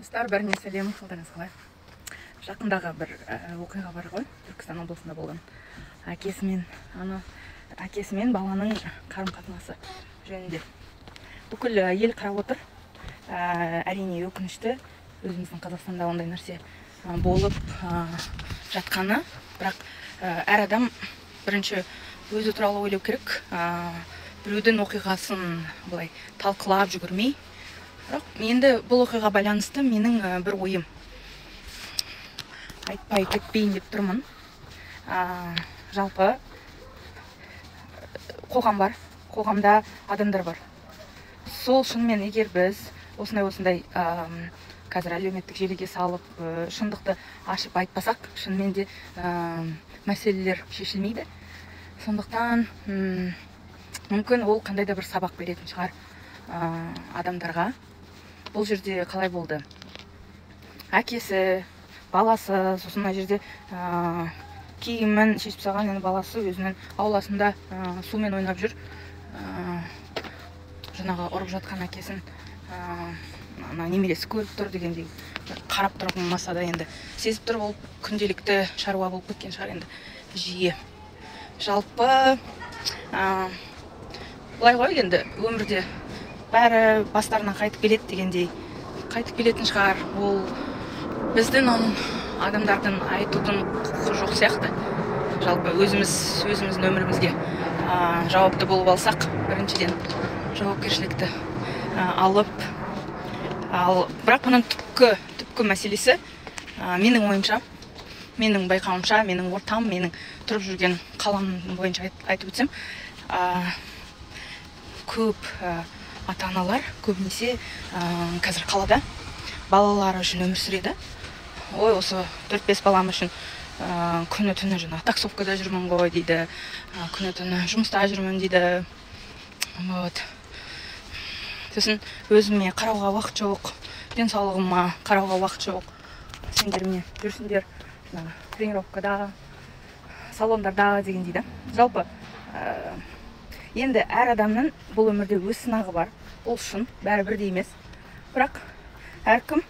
Достар, бәріне сәлем, қалдарыңыз қалай? Жақындағы бір оқиға бар ғой, Түркістан облысында болған. Әкесімен баланың қарым-қатынасы жөнінде. Бүкіл ел қарап отыр. Әрине өкінішті, өзіміздің Қазақстанда ондай нәрсе болып жатқаны, бірақ әр адам бірінші өзі туралы ойлау керек. Біреудің оқиғасын былай талқылап жүгірмей. Бірақ енді бұл оқиға байланысты менің бір ойым. Айтпай кетпейін деп тұрмын. Жалпы қоғам бар, қоғамда адамдар бар. Сол шынымен егер біз осындай қазір әлеуметтік желіге салып, шындықты ашып айтпасақ, шынымен де мәселелер шешілмейді. Сондықтан мүмкін ол қандай да бір сабақ беретін шығар адамдарға. Бұл жерде қалай болды? Әкесі, баласы, сосын мына жерде киімін шешіп салған, енді баласы өзінің ауласында сумен ойнап жүр. Жаңағы ұрып жатқан әкесін немересі көріп тұр дегендей, қарап тұрмаса да енді сезіп тұр, ол күнделікті шаруа болып кеткен шығар енді жиі. Жалпы былай ғой, енді өмірде бәрі бастарынан қайтып келеді дегендей қайтып келетін шығар. Ол біздің оның адамдардың айтудың құқы жоқ сияқты. Жалпы өзіміздің өмірімізге жауапты болып алсақ, біріншіден жауапкершілікті алып. Бірақ мұның түпкі мәселесі менің ойымша, менің байқауымша, менің ортам, менің тұрып жүрген қалам бойынша айтып өтсем, көп ата-аналар көбінесе қазір қалада балалары үшін өмір сүреді. Ой, осы 4-5 балам үшін күні-түні жаңағы таксовкада жүрмін ғой дейді, күні-түні жұмыста жүрмін дейді. Сосын өзіме қарауға уақыт жоқ, денсаулығыма қарауға уақыт жоқ. Сендер міне жүрсіңдер тренировкада, салондарда деген дейді. Жалпы енді әр адамның бұл өмірде өз сынағы бар. Ол шын, бәрі бірдей емес. Бірақ әркім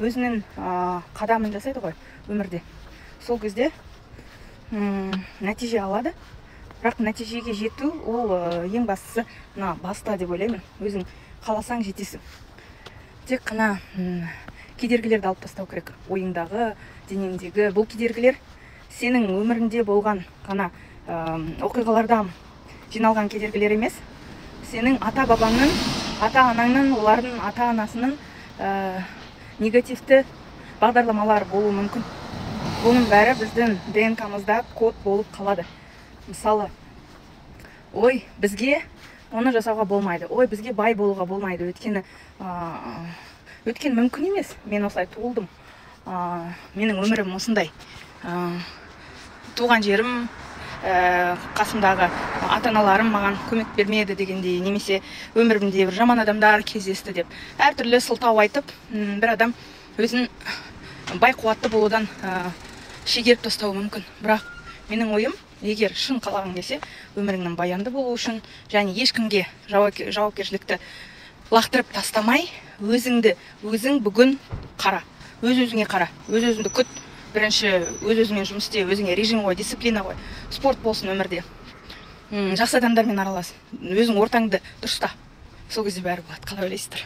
өзінің қадамын жасайды ғой өмірде. Сол кезде нәтиже алады. Бірақ нәтижеге жету ол ең бастысы баста деп ойлаймын. Өзің қаласаң жетесің. Тек қана кедергілерді алып тастау керек. Ойыңдағы, денеңдегі бұл кедергілер сенің өмірінде болған ғана оқиғалардан жиналған кедергілер емес, сенің ата-бабаңның, ата-анаңның, олардың ата-анасының негативті бағдарламалар болуы мүмкін. Бұның бәрі біздің ДНК-мызда код болып қалады. Мысалы, ой, бізге оны жасауға болмайды, ой, бізге бай болуға болмайды, өткен мүмкін емес. Мен осылай туылдым, менің өмірім осындай, туған жерім, қасымдағы ата-аналарым маған көмек бермеді дегендей, немесе өмірімде бір жаман адамдар кездесті деп әртүрлі сылтау айтып, бір адам өзін бай қуатты болудан шегеріп тастауы мүмкін. Бірақ менің ойым, егер шын қалағың келсе, өміріңнің баянды болуы үшін және ешкімге жауапкершілікті лақтырып тастамай, өзің бүгін қара, өз-өзіңе қара, өз-өзіңді күт. Бірінші өз-өзіңмен жұмыс істе, өзіңе режим ғой, дисциплина ғой, спорт болсын өмірде. Жақсы адамдармен аралас, өзің ортаңды дұрыста. Сол кезде бәрі болады. Қалай ойлайсыздар?